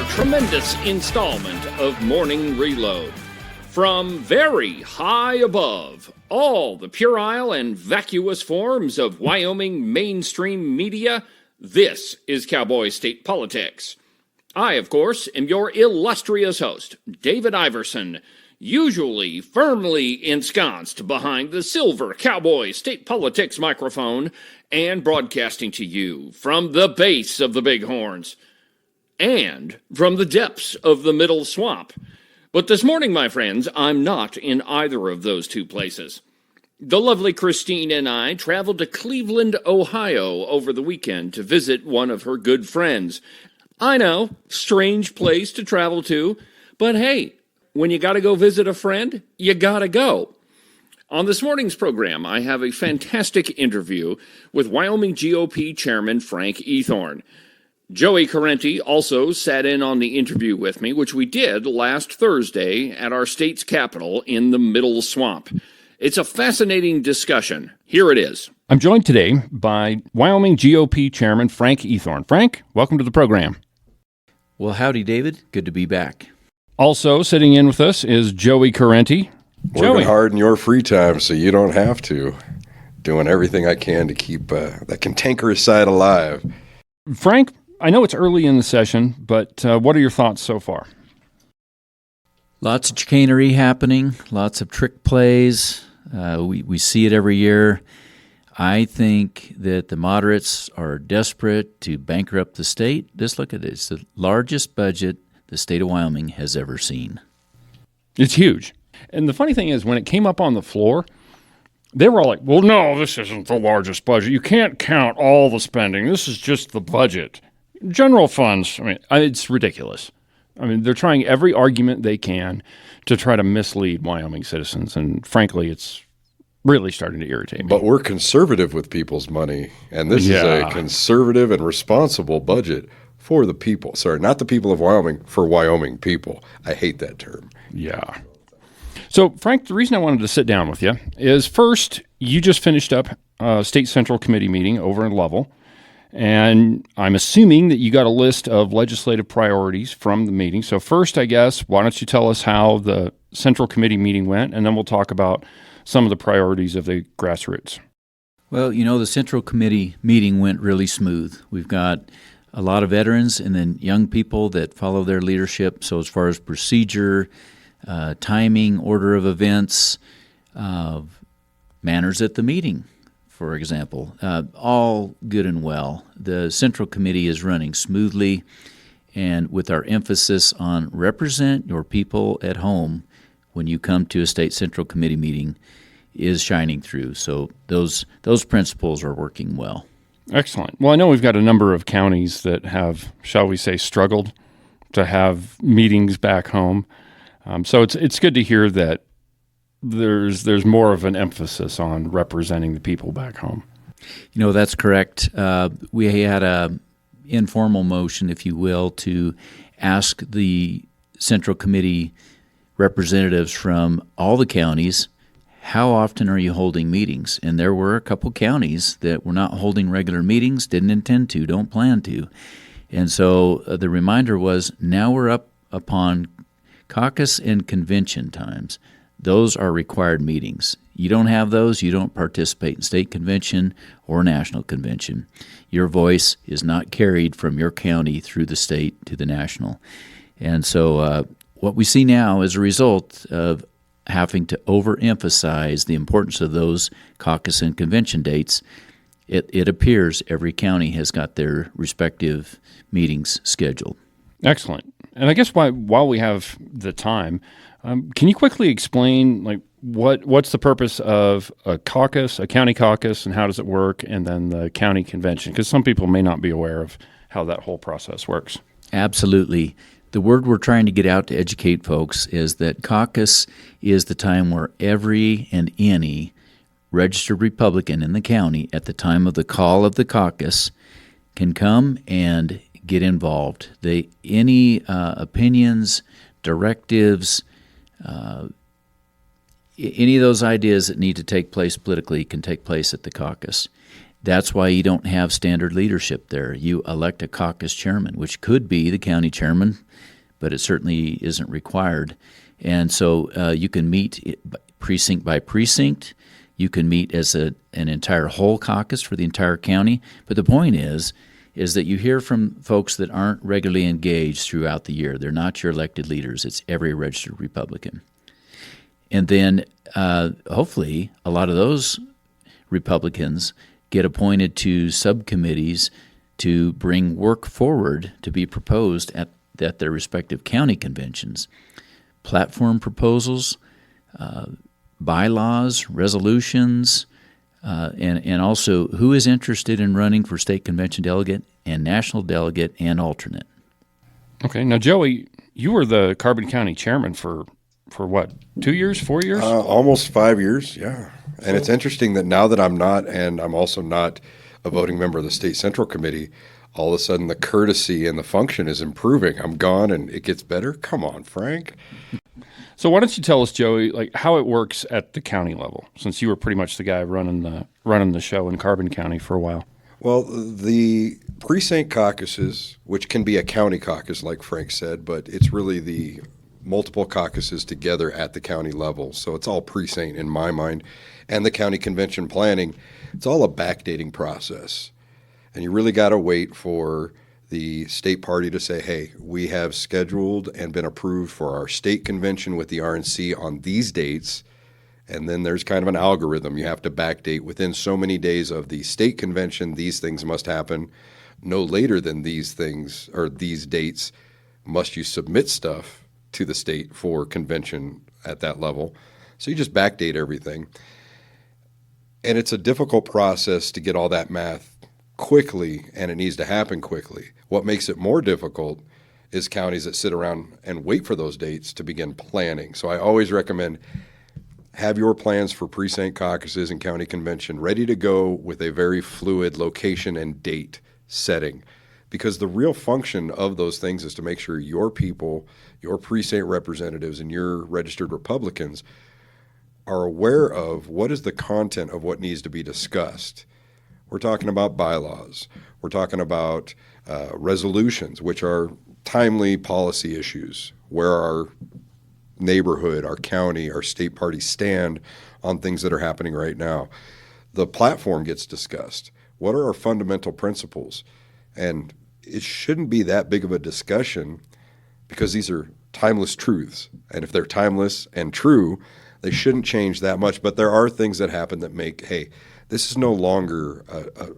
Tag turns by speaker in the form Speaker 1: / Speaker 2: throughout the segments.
Speaker 1: tremendous installment of Morning Reload. From very high above all the puerile and vacuous forms of Wyoming mainstream media, this is Cowboy State Politics. I, of course, am your illustrious host, David Iverson, usually firmly ensconced behind the silver Cowboy State Politics microphone and broadcasting to you from the base of the Bighorns and from the depths of the Middle Swamp. But this morning, my friends, I'm not in either of those two places. The lovely Christine and I traveled to Cleveland, Ohio over the weekend to visit one of her good friends. I know, strange place to travel to, but hey, when you gotta go visit a friend, you gotta go. On this morning's program, I have a fantastic interview with Wyoming GOP Chairman Frank Eathorne. Joey Correnti also sat in on the interview with me, which we did last Thursday at our state's capital in the Middle Swamp. It's a fascinating discussion. Here it is. I'm joined today by Wyoming GOP Chairman Frank Eathorne. Frank, welcome to the program.
Speaker 2: Well, howdy, David. Good to be back.
Speaker 1: Also sitting in with us is Joey Correnti.
Speaker 3: Working hard in your free time so you don't have to. Doing everything I can to keep that cantankerous side alive.
Speaker 1: Frank, I know it's early in the session, but what are your thoughts so far?
Speaker 2: Lots of chicanery happening, lots of trick plays. We see it every year. I think that the moderates are desperate to bankrupt the state. Just look at it. It's the largest budget the state of Wyoming has ever seen.
Speaker 1: It's huge. And the funny thing is, when it came up on the floor, they were all like, well, no, this isn't the largest budget. You can't count all the spending. This is just the budget. General funds, it's ridiculous. They're trying every argument they can to try to mislead Wyoming citizens. And frankly, it's really starting to irritate me.
Speaker 3: But we're conservative with people's money, and this is a conservative and responsible budget for the people. Sorry, not the people of Wyoming, for Wyoming people. I hate that term.
Speaker 1: Yeah. So, Frank, the reason I wanted to sit down with you is, first, you just finished up a State Central Committee meeting over in Lovell, and I'm assuming that you got a list of legislative priorities from the meeting. So first, I guess, why don't you tell us how the Central Committee meeting went, and then we'll talk about some of the priorities of the grassroots.
Speaker 2: Well, the Central Committee meeting went really smooth. We've got a lot of veterans and then young people that follow their leadership. So as far as procedure, timing, order of events, manners at the meeting, for example, all good and well. The Central Committee is running smoothly, and with our emphasis on represent your people at home when you come to a State Central Committee meeting is shining through. So those principles are working well.
Speaker 1: Excellent. Well, I know we've got a number of counties that have, shall we say, struggled to have meetings back home. So it's good to hear that there's more of an emphasis on representing the people back home.
Speaker 2: That's correct. We had a informal motion, if you will, to ask the Central Committee representatives from all the counties, how often are you holding meetings? And there were a couple counties that were not holding regular meetings, didn't intend to, don't plan to. And so the reminder was, now we're up upon caucus and convention times. Those are required meetings. You don't have those, you don't participate in state convention or national convention. Your voice is not carried from your county through the state to the national. And so what we see now is a result of having to overemphasize the importance of those caucus and convention dates. It appears every county has got their respective meetings scheduled.
Speaker 1: Excellent. And I guess while we have the time, can you quickly explain what's the purpose of a caucus, a county caucus, and how does it work, and then the county convention? Because some people may not be aware of how that whole process works.
Speaker 2: Absolutely. The word we're trying to get out to educate folks is that caucus is the time where every and any registered Republican in the county at the time of the call of the caucus can come and get involved. Any opinions, directives, any of those ideas that need to take place politically can take place at the caucus. That's why you don't have standard leadership there. You elect a caucus chairman, which could be the county chairman, but it certainly isn't required. And so you can meet precinct by precinct. You can meet as an entire whole caucus for the entire county. But the point is that you hear from folks that aren't regularly engaged throughout the year. They're not your elected leaders. It's every registered Republican. And then hopefully a lot of those Republicans get appointed to subcommittees to bring work forward to be proposed at their respective county conventions. Platform proposals, bylaws, resolutions, and also who is interested in running for state convention delegate and national delegate and alternate.
Speaker 4: Okay. Now, Joey, you were the Carbon County chairman for what, 2 years, 4 years?
Speaker 3: Almost 5 years, yeah. And it's interesting that now that I'm not, and I'm also not a voting member of the State Central Committee, all of a sudden the courtesy and the function is improving. I'm gone and it gets better. Come on, Frank.
Speaker 4: So why don't you tell us, Joey, like how it works at the county level, since you were pretty much the guy running the show in Carbon County for a while?
Speaker 3: Well, the precinct caucuses, which can be a county caucus, like Frank said, but it's really the multiple caucuses together at the county level. So it's all precinct in my mind. And the county convention planning, it's all a backdating process. And you really got to wait for the state party to say, hey, we have scheduled and been approved for our state convention with the RNC on these dates. And then there's kind of an algorithm. You have to backdate within so many days of the state convention. These things must happen. No later than these things or these dates must you submit stuff to the state for convention at that level. So you just backdate everything. And it's a difficult process to get all that math quickly, and it needs to happen quickly. What makes it more difficult is counties that sit around and wait for those dates to begin planning. So I always recommend have your plans for precinct caucuses and county convention ready to go with a very fluid location and date setting, because the real function of those things is to make sure your people, your precinct representatives, and your registered Republicans are aware of what is the content of what needs to be discussed. We're talking about bylaws. We're talking about resolutions, which are timely policy issues, where our neighborhood, our county, our state parties stand on things that are happening right now. The platform gets discussed. What are our fundamental principles? And it shouldn't be that big of a discussion because these are timeless truths. And if they're timeless and true, they shouldn't change that much. But there are things that happen that make, hey, this is no longer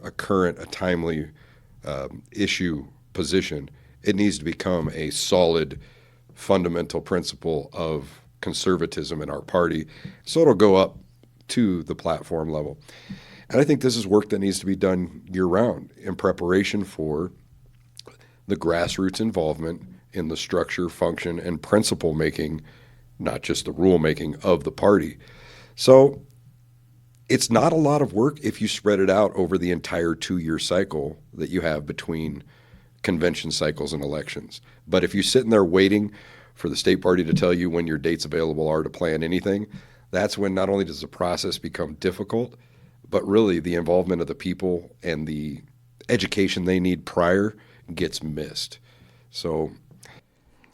Speaker 3: a current, a timely issue position. It needs to become a solid, fundamental principle of conservatism in our party. So it'll go up to the platform level. And I think this is work that needs to be done year-round in preparation for the grassroots involvement in the structure, function, and principle making, not just the rule making of the party. So it's not a lot of work if you spread it out over the entire 2-year cycle that you have between convention cycles and elections. But if you're sitting there waiting for the state party to tell you when your dates available are to plan anything, that's when not only does the process become difficult, but really the involvement of the people and the education they need prior gets missed. So,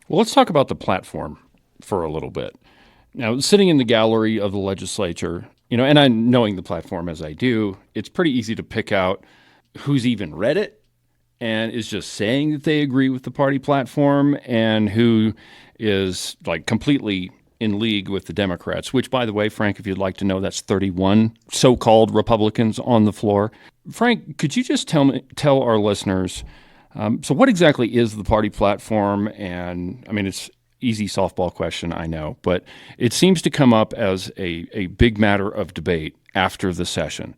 Speaker 4: well, let's talk about the platform for a little bit. Now, sitting in the gallery of the legislature, and I knowing the platform as I do, it's pretty easy to pick out who's even read it and is just saying that they agree with the party platform and who is like completely in league with the Democrats, which, by the way, Frank, if you'd like to know, that's 31 so-called Republicans on the floor. Frank, could you just tell our listeners, so what exactly is the party platform? And I mean, it's easy softball question, I know, but it seems to come up as a big matter of debate after the session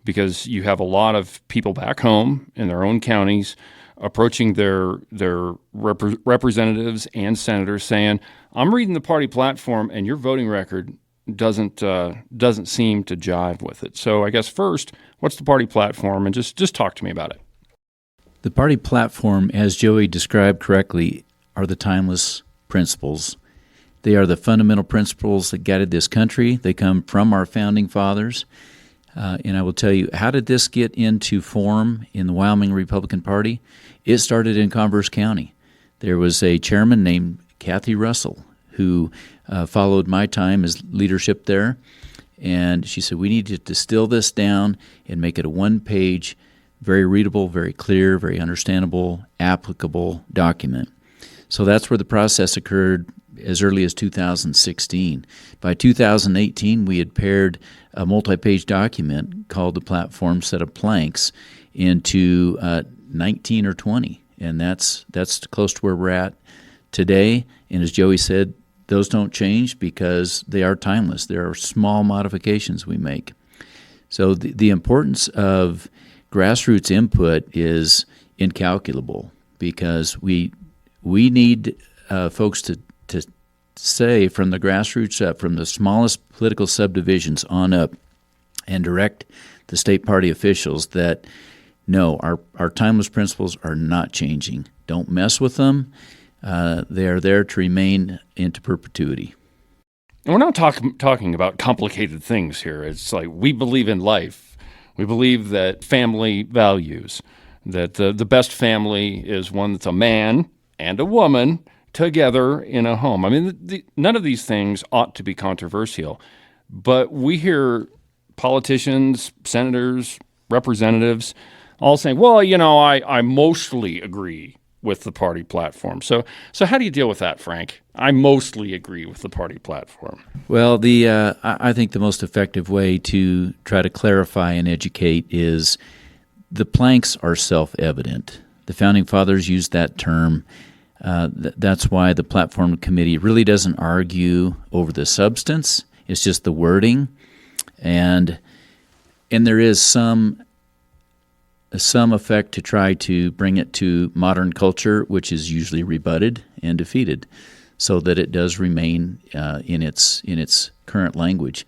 Speaker 4: because you have a lot of people back home in their own counties approaching their representatives and senators saying, I'm reading the party platform and your voting record doesn't seem to jive with it. So I guess first, what's the party platform? And just talk to me about it.
Speaker 2: The party platform, as Joey described correctly, are the timeless principles. They are the fundamental principles that guided this country. They come from our founding fathers. And I will tell you, how did this get into form in the Wyoming Republican Party? It started in Converse County. There was a chairman named Kathy Russell who followed my time as leadership there, and she said, we need to distill this down and make it a one-page, very readable, very clear, very understandable, applicable document. So that's where the process occurred as early as 2016. By 2018, we had paired a multi-page document called the Platform Set of Planks into 19 or 20, and that's close to where we're at today. And as Joey said, those don't change because they are timeless. There are small modifications we make. So the importance of grassroots input is incalculable because we need folks to say from the grassroots up, from the smallest political subdivisions on up, and direct the state party officials that no, our timeless principles are not changing. Don't mess with them. They are there to remain into perpetuity.
Speaker 4: And we're not talking about complicated things here. It's like we believe in life. We believe that family values, that the best family is one that's a man and a woman together in a home. I mean, none of these things ought to be controversial, but we hear politicians, senators, representatives all saying, well, I mostly agree with the party platform. So how do you deal with that, Frank? I mostly agree with the party platform.
Speaker 2: Well, I think the most effective way to try to clarify and educate is the planks are self-evident. The Founding Fathers used that term. That's why the Platform Committee really doesn't argue over the substance. It's just the wording. And there is some effect to try to bring it to modern culture, which is usually rebutted and defeated, so that it does remain in its current language.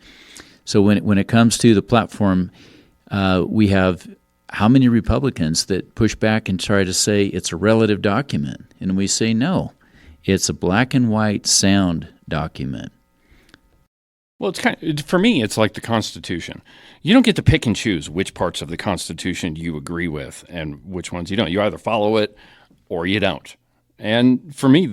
Speaker 2: So when it comes to the platform, we have how many Republicans that push back and try to say it's a relative document, and we say no, it's a black and white sound document.
Speaker 4: Well, for me, it's like the Constitution. You don't get to pick and choose which parts of the Constitution you agree with and which ones you don't. You either follow it or you don't. And for me,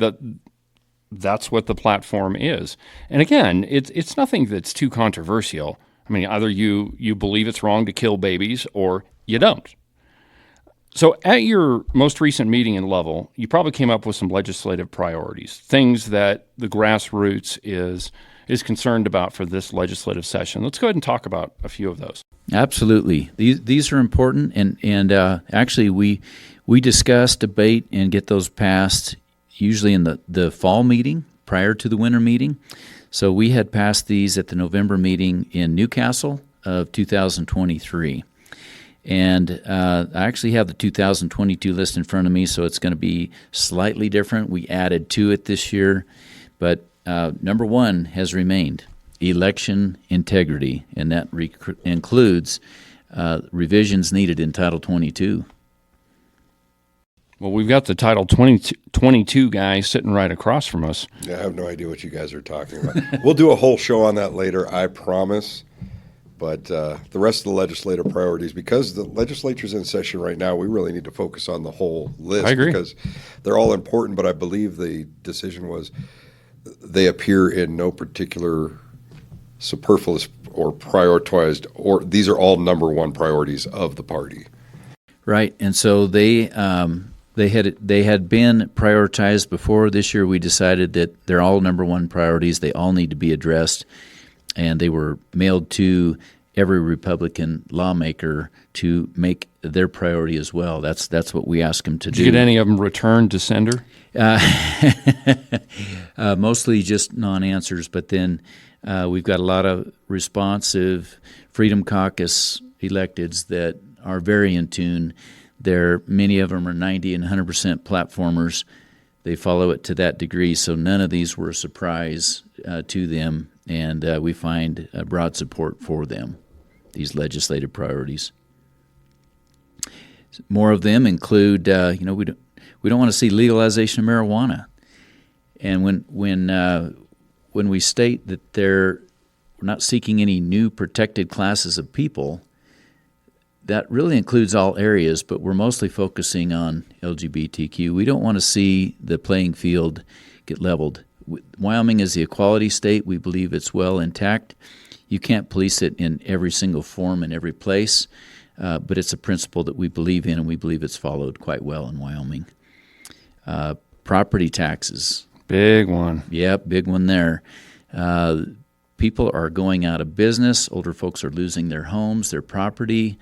Speaker 4: that's what the platform is. And again, it's nothing that's too controversial. I mean, either you believe it's wrong to kill babies or you don't. So at your most recent meeting in Lovell, you probably came up with some legislative priorities, things that the grassroots is concerned about for this legislative session. Let's go ahead and talk about a few of those.
Speaker 2: Absolutely. These are important, and actually we discuss, debate, and get those passed usually in the fall meeting prior to the winter meeting. So we had passed these at the November meeting in Newcastle of 2023. And I actually have the 2022 list in front of me, so it's going to be slightly different. We added to it this year, but number one has remained election integrity, and that includes revisions needed in Title 22.
Speaker 4: Well, we've got the Title 22 guy sitting right across from us.
Speaker 3: Yeah, I have no idea what you guys are talking about. We'll do a whole show on that later, I promise. But the rest of the legislative priorities, because the legislature's in session right now, we really need to focus on the whole list.
Speaker 4: I agree.
Speaker 3: Because they're all important, but I believe the decision was they appear in no particular superfluous or prioritized, or these are all number one priorities of the party.
Speaker 2: Right, and so they had been prioritized before. This year we decided that they're all number one priorities. They all need to be addressed, and they were mailed to every Republican lawmaker to make their priority as well. That's what we ask them to do.
Speaker 4: Did you get any of them returned to sender?
Speaker 2: Mostly just non-answers, but then we've got a lot of responsive Freedom Caucus electeds that are very in tune. Many of them are 90 and 100% platformers. They follow it to that degree, so none of these were a surprise to them, and we find broad support for them, these legislative priorities. More of them include, we don't want to see legalization of marijuana, and when we state that not seeking any new protected classes of people. That really includes all areas, but we're mostly focusing on LGBTQ. We don't want to see the playing field get leveled. Wyoming is the equality state. We believe it's well intact. You can't police it in every single form in every place, but it's a principle that we believe in, and we believe it's followed quite well in Wyoming. Property taxes.
Speaker 4: Big one.
Speaker 2: Yep, big one there. People are going out of business. Older folks are losing their homes, their property.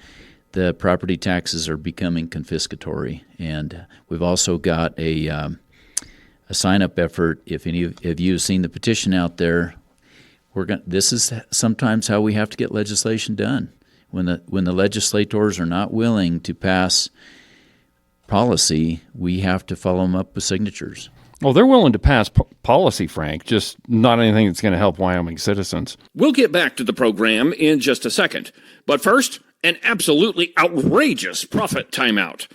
Speaker 2: The property taxes are becoming confiscatory. And we've also got a sign-up effort. If any of you have seen the petition out there, this is sometimes how we have to get legislation done. When the legislators are not willing to pass policy, we have to follow them up with signatures.
Speaker 4: Well, they're willing to pass policy, Frank, just not anything that's going to help Wyoming citizens.
Speaker 1: We'll get back to the program in just a second. But first, an absolutely outrageous profit timeout.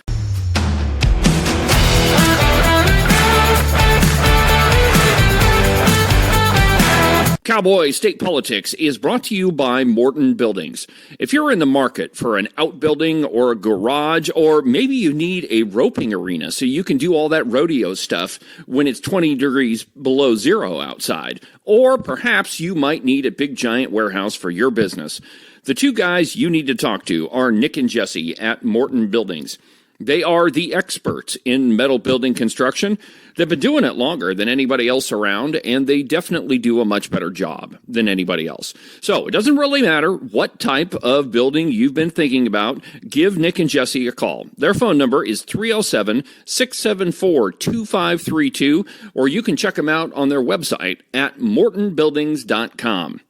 Speaker 1: Cowboy State Politics is brought to you by Morton Buildings. If you're in the market for an outbuilding or a garage, or maybe you need a roping arena so you can do all that rodeo stuff when it's 20 degrees below zero outside, or perhaps you might need a big giant warehouse for your business, the two guys you need to talk to are Nick and Jesse at Morton Buildings. They are the experts in metal building construction. They've been doing it longer than anybody else around, and they definitely do a much better job than anybody else. So it doesn't really matter what type of building you've been thinking about. Give Nick and Jesse a call. Their phone number is 307-674-2532, or you can check them out on their website at mortonbuildings.com.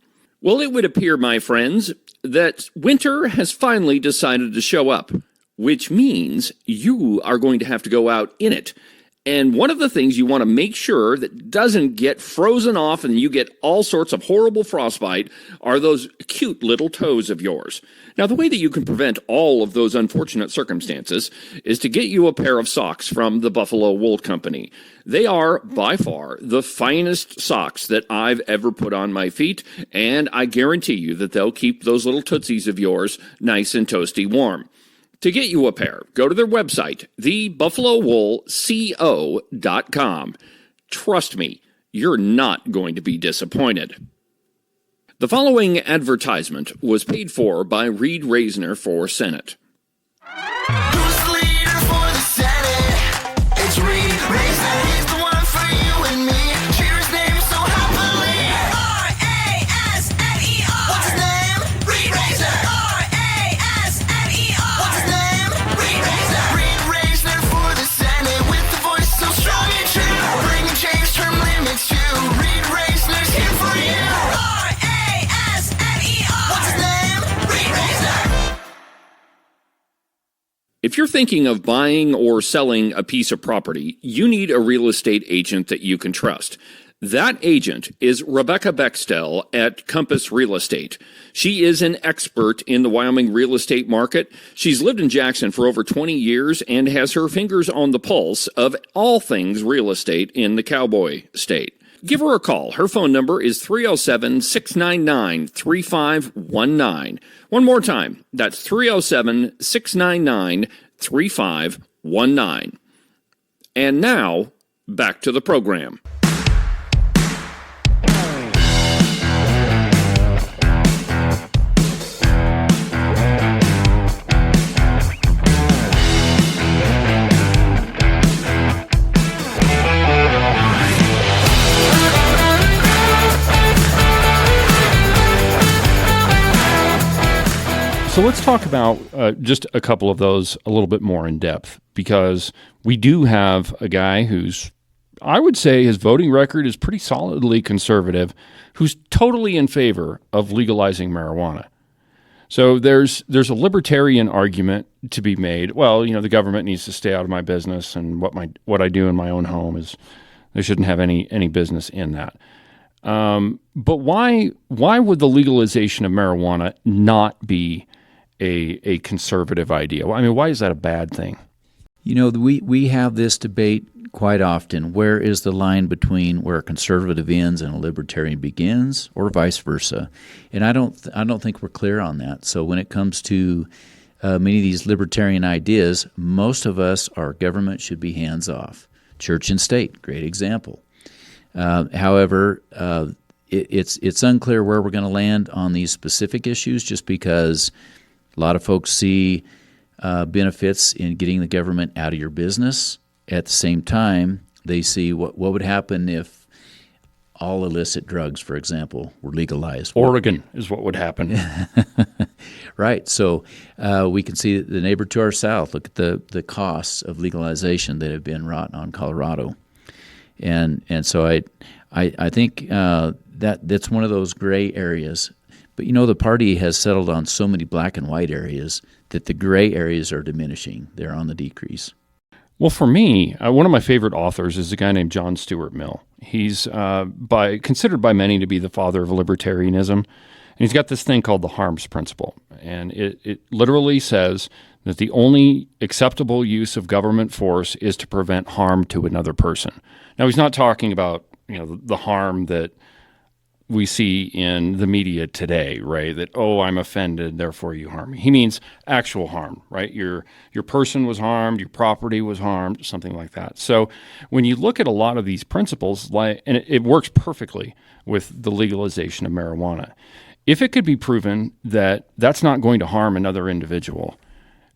Speaker 1: Well, it would appear, my friends, that winter has finally decided to show up, which means you are going to have to go out in it. And one of the things you want to make sure that doesn't get frozen off and you get all sorts of horrible frostbite are those cute little toes of yours. Now, the way that you can prevent all of those unfortunate circumstances is to get you a pair of socks from the Buffalo Wool Company. They are, by far, the finest socks that I've ever put on my feet, and I guarantee you that they'll keep those little tootsies of yours nice and toasty warm. To get you a pair, go to their website, thebuffalowoolco.com. Trust me, you're not going to be disappointed. The following advertisement was paid for by Reed Reisner for Senate.
Speaker 5: Who's the leader for the Senate? It's Reed Reisner. He's the one for you and me. Cheer his name so happily. R-A-S-N-E-R. What's his name? Reed Reisner. R-A-S-N-E-R. What's his name? Reed Reisner. Reed Reisner for the Senate with the voice so strong and true. Bringing change, term limits too. Reed Reisner's here for you. R-A-S-N-E-R. What's his name? Reed Reisner.
Speaker 1: If you're thinking of buying or selling a piece of property, you need a real estate agent that you can trust. That agent is Rebecca Bextel at Compass Real Estate. She is an expert in the Wyoming real estate market. She's lived in Jackson for over 20 years and has her fingers on the pulse of all things real estate in the Cowboy State. Give her a call. Her phone number is 307-699-3519. One more time, that's 307-699-3519. And now, back to the program.
Speaker 4: So let's talk about just a couple of those a little bit more in depth, because we do have a guy who's, I would say his voting record is pretty solidly conservative, who's totally in favor of legalizing marijuana. So there's a libertarian argument to be made. Well, you know, the government needs to stay out of my business, and what I do in my own home is they shouldn't have any business in that. But why would the legalization of marijuana not be a conservative idea? I mean, why is that a bad thing?
Speaker 2: You know, we have this debate quite often, where is the line between where a conservative ends and a libertarian begins, or vice versa? And I don't think we're clear on that. So when it comes to many of these libertarian ideas, most of us, our government should be hands off. Church and state, great example. However, it's unclear where we're going to land on these specific issues, just because a lot of folks see benefits in getting the government out of your business. At the same time, they see what would happen if all illicit drugs, for example, were legalized.
Speaker 4: Oregon is what would happen.
Speaker 2: Right. So we can see the neighbor to our south. Look at the costs of legalization that have been wrought on Colorado. And so I think that's one of those gray areas. But, the party has settled on so many black and white areas that the gray areas are diminishing. They're on the decrease.
Speaker 4: Well, for me, one of my favorite authors is a guy named John Stuart Mill. He's considered by many to be the father of libertarianism. And he's got this thing called the harms principle. And it literally says that the only acceptable use of government force is to prevent harm to another person. Now, he's not talking about the harm that we see in the media today, right? That, I'm offended, therefore you harm me. He means actual harm, right? Your person was harmed, your property was harmed, something like that. So when you look at a lot of these principles, and it works perfectly with the legalization of marijuana. If it could be proven that that's not going to harm another individual,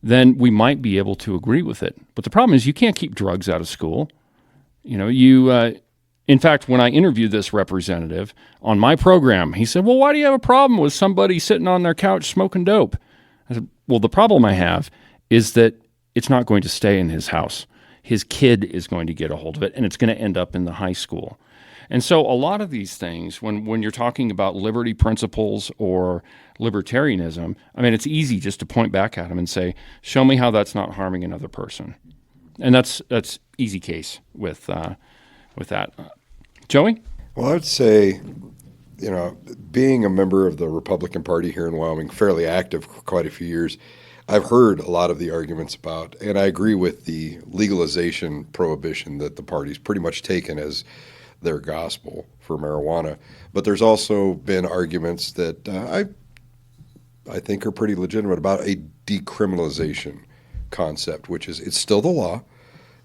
Speaker 4: then we might be able to agree with it. But the problem is you can't keep drugs out of school. In fact, when I interviewed this representative on my program, he said, well, why do you have a problem with somebody sitting on their couch smoking dope? I said, well, the problem I have is that it's not going to stay in his house. His kid is going to get a hold of it, and it's going to end up in the high school. And so a lot of these things, when you're talking about liberty principles or libertarianism, it's easy just to point back at them and say, show me how that's not harming another person. And that's easy case with that. Joey?
Speaker 3: Well, I would say, being a member of the Republican Party here in Wyoming, fairly active for quite a few years, I've heard a lot of the arguments about, and I agree with the legalization prohibition that the party's pretty much taken as their gospel for marijuana. But there's also been arguments that I think are pretty legitimate about a decriminalization concept, which is it's still the law.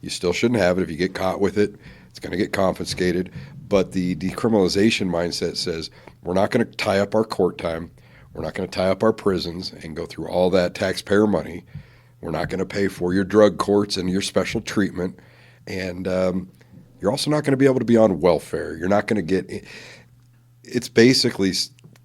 Speaker 3: You still shouldn't have it. If you get caught with it, it's going to get confiscated. But the decriminalization mindset says we're not going to tie up our court time. We're not going to tie up our prisons and go through all that taxpayer money. We're not going to pay for your drug courts and your special treatment. And you're also not going to be able to be on welfare. You're not going to get – it's basically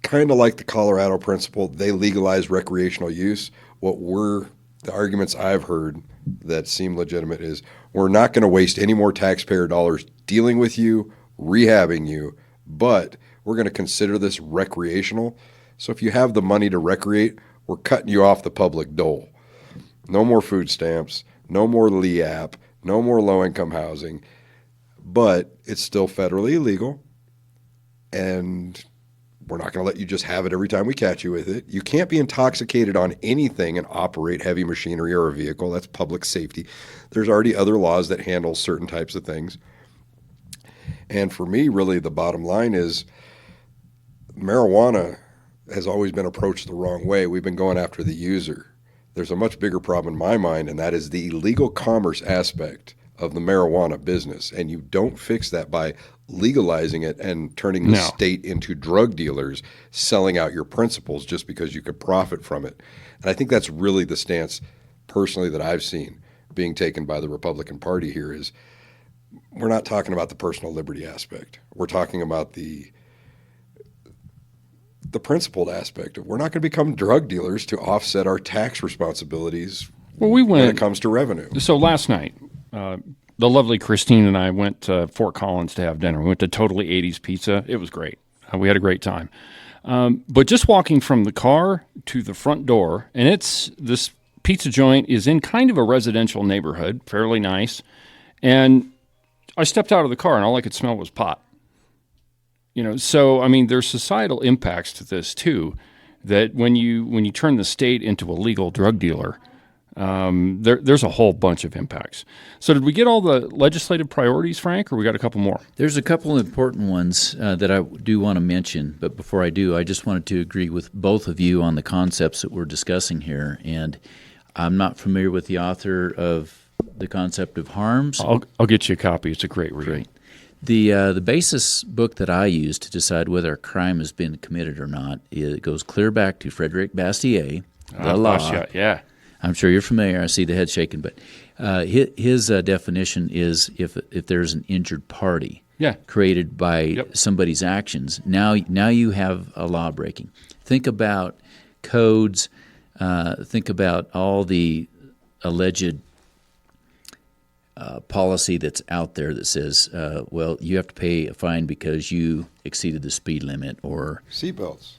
Speaker 3: kind of like the Colorado principle. They legalize recreational use. The arguments I've heard that seem legitimate is we're not going to waste any more taxpayer dollars dealing with you, rehabbing you, but we're going to consider this recreational. So if you have the money to recreate, we're cutting you off the public dole. No more food stamps, no more LEAP, no more low-income housing, but it's still federally illegal, and we're not going to let you just have it every time we catch you with it. You can't be intoxicated on anything and operate heavy machinery or a vehicle. That's public safety. There's already other laws that handle certain types of things. And for me, really, the bottom line is marijuana has always been approached the wrong way. We've been going after the user. There's a much bigger problem in my mind, and that is the illegal commerce aspect of the marijuana business. And you don't fix that by legalizing it and turning the state into drug dealers, selling out your principles just because you could profit from it. And I think that's really the stance personally that I've seen being taken by the Republican Party here is we're not talking about the personal liberty aspect. We're talking about the principled aspect of we're not going to become drug dealers to offset our tax responsibilities when it comes to revenue. So
Speaker 4: last night, the lovely Christine and I went to Fort Collins to have dinner. We went to Totally 80s Pizza. It was great. We had a great time. But just walking from the car to the front door, and this pizza joint is in kind of a residential neighborhood, fairly nice. And I stepped out of the car, and all I could smell was pot. So, there's societal impacts to this, too, that when you turn the state into a legal drug dealer, There's a whole bunch of impacts. So did we get all the legislative priorities, Frank, or we got a couple more?
Speaker 2: There's a couple of important ones that I do want to mention, but before I do, I just wanted to agree with both of you on the concepts that we're discussing here. And I'm not familiar with the author of the concept of harms.
Speaker 4: I'll get you a copy. It's a great read.
Speaker 2: Great. The basis book that I use to decide whether a crime has been committed or not, it goes clear back to Frederic Bastiat, the law.
Speaker 4: Yeah.
Speaker 2: I'm sure you're familiar. I see the head shaking, but his definition is if there's an injured party created by somebody's actions, now you have a law breaking. Think about codes. Think about all the alleged policy that's out there that says, well, you have to pay a fine because you exceeded the speed limit or
Speaker 3: Seatbelts.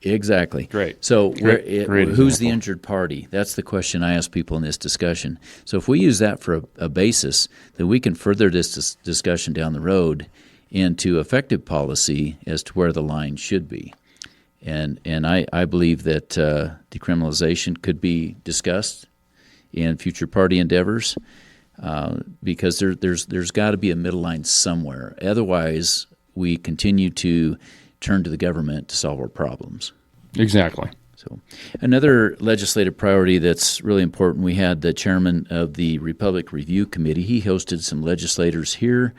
Speaker 2: Exactly.
Speaker 4: Great.
Speaker 2: So
Speaker 4: Great
Speaker 2: who's the
Speaker 4: example.
Speaker 2: injured party? That's the question I ask people in this discussion. So if we use that for a basis, then we can further this discussion down the road into effective policy as to where the line should be. And I believe that decriminalization could be discussed in future party endeavors because there's got to be a middle line somewhere. Otherwise, we continue to turn to the government to solve our problems.
Speaker 4: Exactly.
Speaker 2: So another legislative priority that's really important, we had the chairman of the Republic Review Committee. He hosted some legislators here,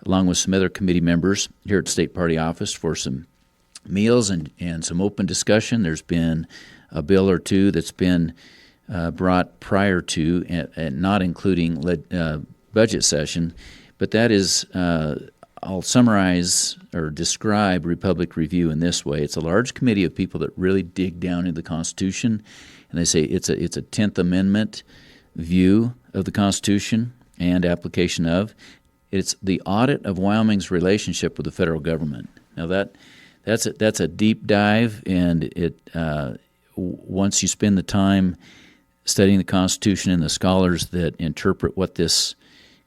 Speaker 2: along with some other committee members here at State Party Office for some meals and some open discussion. There's been a bill or two that's been brought prior to and not including budget session, but that is I'll summarize or describe Republic Review in this way. It's a large committee of people that really dig down into the Constitution, and they say it's a 10th Amendment view of the Constitution and application of. It's the audit of Wyoming's relationship with the federal government. Now that's a deep dive, and it once you spend the time studying the Constitution and the scholars that interpret what this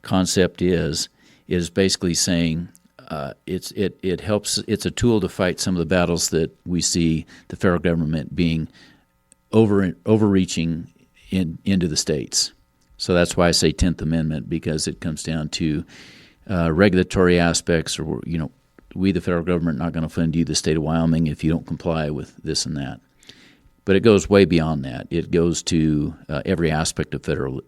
Speaker 2: concept is basically saying it helps. It's a tool to fight some of the battles that we see the federal government being overreaching into the states. So that's why I say 10th Amendment, because it comes down to regulatory aspects, or we the federal government are not going to fund you, the state of Wyoming, if you don't comply with this and that. But it goes way beyond that. It goes to every aspect of federal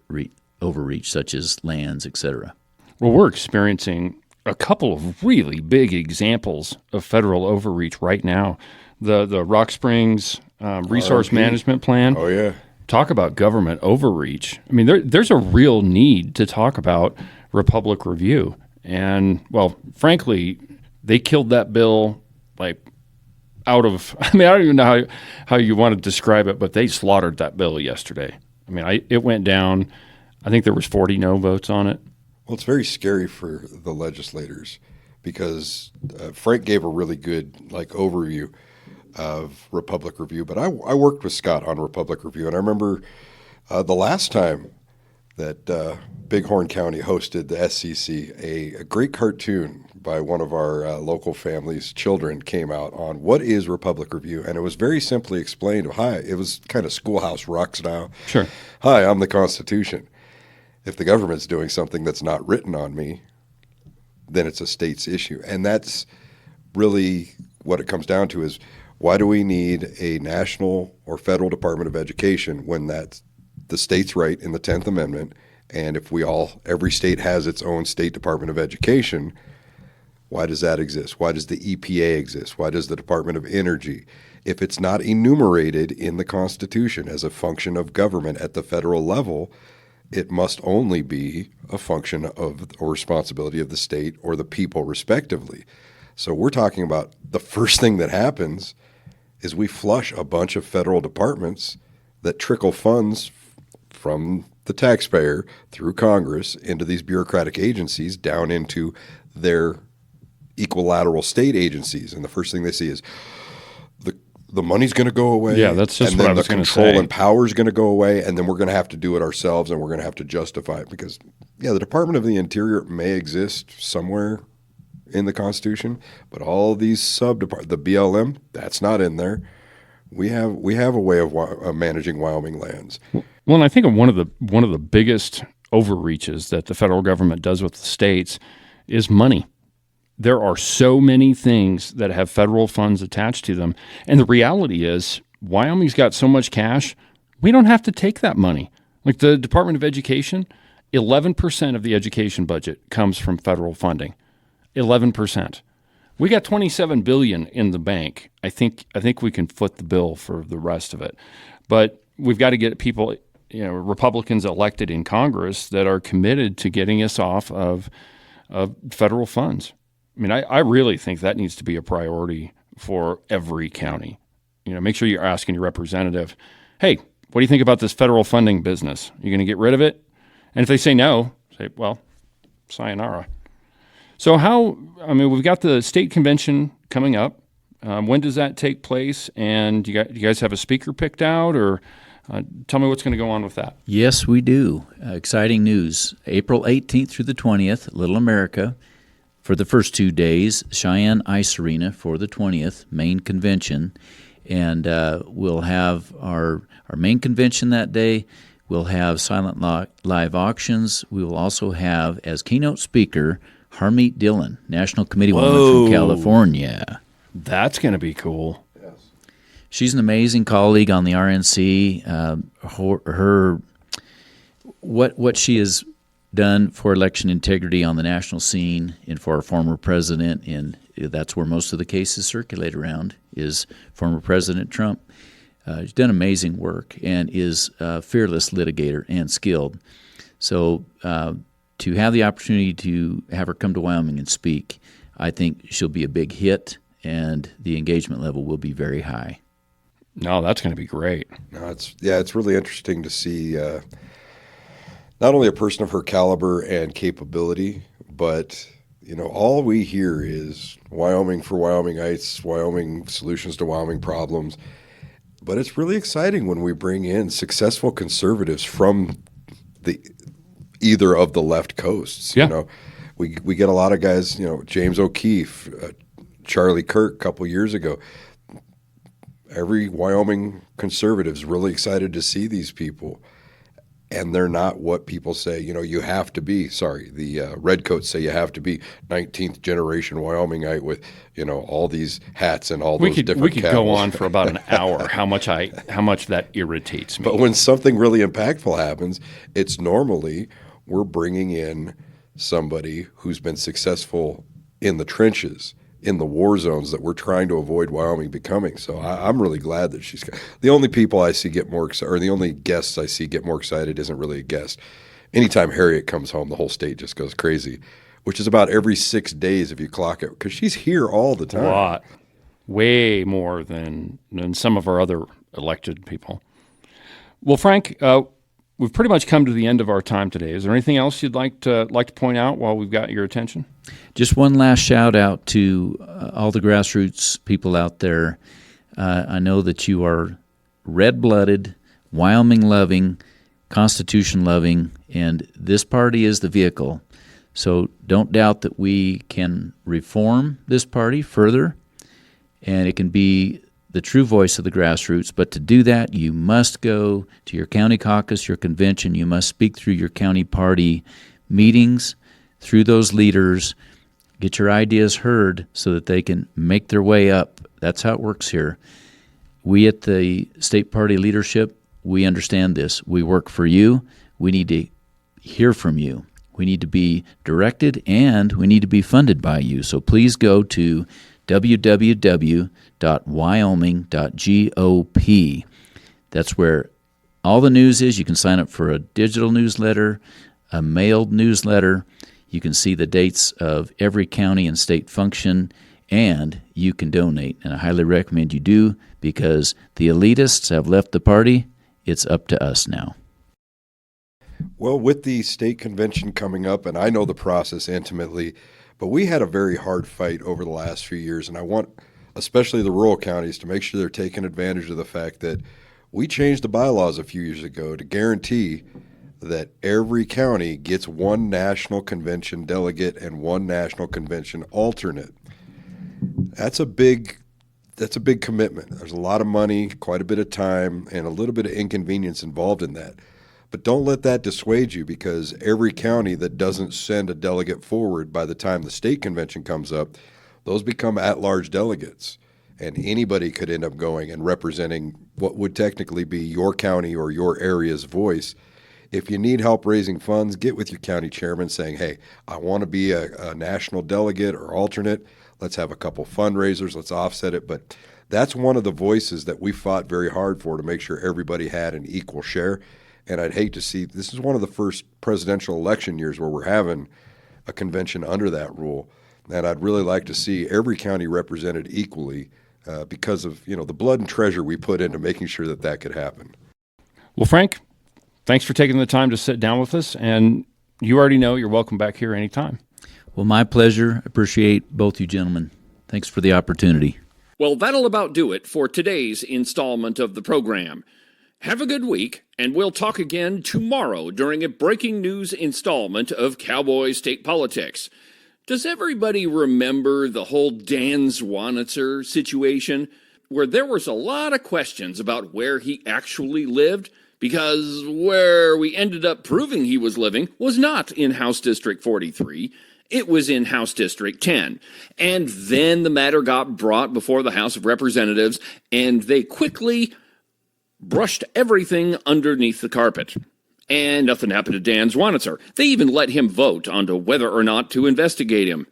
Speaker 2: overreach, such as lands, etc.
Speaker 4: Well, we're experiencing a couple of really big examples of federal overreach right now. The Rock Springs Resource Management Plan.
Speaker 3: Oh, yeah.
Speaker 4: Talk about government overreach. I mean, there's a real need to talk about Republic Review. And, well, frankly, they killed that bill out of – I mean, I don't even know how you want to describe it, but they slaughtered that bill yesterday. I mean, it went down. I think there was 40 no votes on it.
Speaker 3: Well, it's very scary for the legislators because Frank gave a really good overview of Republic Review. But I worked with Scott on Republic Review, and I remember the last time that Bighorn County hosted the SCC, a great cartoon by one of our local families' children came out on what is Republic Review, and it was very simply explained. Hi, it was kind of Schoolhouse Rock style.
Speaker 4: Sure.
Speaker 3: Hi, I'm the Constitution. If the government's doing something that's not written on me, then it's a state's issue. And that's really what it comes down to is why do we need a national or federal Department of Education when that's the state's right in the 10th Amendment, and if every state has its own state Department of Education, why does that exist? Why does the EPA exist? Why does the Department of Energy? If it's not enumerated in the Constitution as a function of government at the federal level, it must only be a function of or responsibility of the state or the people respectively. So we're talking about the first thing that happens is we flush a bunch of federal departments that trickle funds from the taxpayer through Congress into these bureaucratic agencies down into their equilateral state agencies. And the first thing they see is the money's going to go away.
Speaker 4: Yeah, that's just what I was going to say.
Speaker 3: And then the control and power is going to go away, and then we're going to have to do it ourselves, and we're going to have to justify it because, the Department of the Interior may exist somewhere in the Constitution, but all these sub-departments, the BLM, that's not in there. We have a way of managing Wyoming lands.
Speaker 4: Well, and I think one of the biggest overreaches that the federal government does with the states is money. There are so many things that have federal funds attached to them, and the reality is Wyoming's got so much cash, we don't have to take that money. Like the Department of Education, 11% of the education budget comes from federal funding. 11%. We got $27 billion in the bank. I think we can foot the bill for the rest of it. But we've got to get people, Republicans elected in Congress that are committed to getting us off of federal funds. I mean, I really think that needs to be a priority for every county. Make sure you're asking your representative, hey, what do you think about this federal funding business? Are you going to get rid of it? And if they say no, say, well, sayonara. So we've got the state convention coming up. When does that take place? And do you guys have a speaker picked out, or tell me what's going to go on with that?
Speaker 2: Yes, we do. Exciting news. April 18th through the 20th, Little America. For the first 2 days, Cheyenne Ice Arena for the 20th, main convention. And we'll have our main convention that day. We'll have silent live auctions. We will also have, as keynote speaker, Harmeet Dillon, National Committee woman from California.
Speaker 4: That's going to be cool.
Speaker 3: Yes.
Speaker 2: She's an amazing colleague on the RNC. What she has done for election integrity on the national scene and for our former president, and that's where most of the cases circulate around, is former President Trump. She's done amazing work and is a fearless litigator and skilled. So to have the opportunity to have her come to Wyoming and speak, I think she'll be a big hit, and the engagement level will be very high.
Speaker 4: No, that's going to be great.
Speaker 3: No, it's really interesting to see not only a person of her caliber and capability, but all we hear is Wyoming for Wyomingites, Wyoming solutions to Wyoming problems. But it's really exciting when we bring in successful conservatives from either of the left coasts.
Speaker 4: Yeah.
Speaker 3: We get a lot of guys, James O'Keefe, Charlie Kirk a couple years ago. Every Wyoming conservative's really excited to see these people. And they're not what people say, you have to be. Sorry, the redcoats say you have to be 19th generation Wyomingite with, all these hats and all those different
Speaker 4: We could go
Speaker 3: camels.
Speaker 4: on for about an hour, how much that irritates me.
Speaker 3: But when something really impactful happens, it's normally we're bringing in somebody who's been successful in the trenches, in the war zones that we're trying to avoid Wyoming becoming. So I'm really glad that she's – the only people I see get more excited – or the only guests I see get more excited isn't really a guest. Anytime Harriet comes home, the whole state just goes crazy, which is about every 6 days if you clock it, because she's here all the time.
Speaker 4: A lot. Way more than some of our other elected people. Well, Frank, we've pretty much come to the end of our time today. Is there anything else you'd like to point out while we've got your attention?
Speaker 2: Just one last shout out to all the grassroots people out there. I know that you are red-blooded, Wyoming-loving, Constitution-loving, and this party is the vehicle. So don't doubt that we can reform this party further, and it can be the true voice of the grassroots. But to do that, you must go to your county caucus, your convention. You must speak through your county party meetings, through those leaders, get your ideas heard so that they can make their way up. That's how it works here. We at the state party leadership, we understand this. We work for you. We need to hear from you. We need to be directed, and we need to be funded by you. So please go to www.wyoming.gop. That's where all the news is. You can sign up for a digital newsletter, a mailed newsletter. You can see the dates of every county and state function, and you can donate. And I highly recommend you do, because the elitists have left the party. It's up to us now.
Speaker 3: Well, with the state convention coming up, and I know the process intimately, but we had a very hard fight over the last few years, and I want especially the rural counties to make sure they're taking advantage of the fact that we changed the bylaws a few years ago to guarantee that every county gets one national convention delegate and one national convention alternate. That's a big commitment. There's a lot of money, quite a bit of time, and a little bit of inconvenience involved in that. But don't let that dissuade you, because every county that doesn't send a delegate forward by the time the state convention comes up, those become at-large delegates. And anybody could end up going and representing what would technically be your county or your area's voice. If you need help raising funds, get with your county chairman saying, hey, I want to be a national delegate or alternate. Let's have a couple fundraisers. Let's offset it. But that's one of the voices that we fought very hard for, to make sure everybody had an equal share. And I'd hate to see, this is one of the first presidential election years where we're having a convention under that rule. And I'd really like to see every county represented equally because of, the blood and treasure we put into making sure that that could happen.
Speaker 4: Well, Frank, thanks for taking the time to sit down with us. And you already know you're welcome back here anytime.
Speaker 2: Well, my pleasure. Appreciate both you gentlemen. Thanks for the opportunity.
Speaker 1: Well, that'll about do it for today's installment of the program. Have a good week, and we'll talk again tomorrow during a breaking news installment of Cowboy State Politics. Does everybody remember the whole Dan Zwanitzer situation, where there was a lot of questions about where he actually lived, because where we ended up proving he was living was not in House District 43. It was in House District 10. And then the matter got brought before the House of Representatives, and they quickly brushed everything underneath the carpet. And nothing happened to Dan Zwanitzer. They even let him vote on to whether or not to investigate him.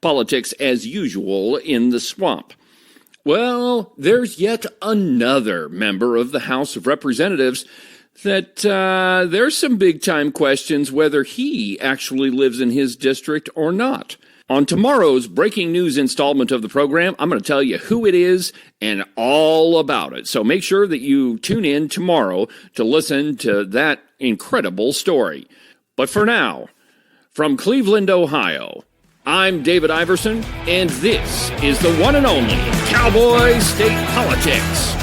Speaker 1: Politics as usual in the swamp. Well, there's yet another member of the House of Representatives that there's some big-time questions whether he actually lives in his district or not. On tomorrow's breaking news installment of the program, I'm going to tell you who it is and all about it. So make sure that you tune in tomorrow to listen to that incredible story. But for now, from Cleveland, Ohio, I'm David Iverson, and this is the one and only Cowboy State Politics.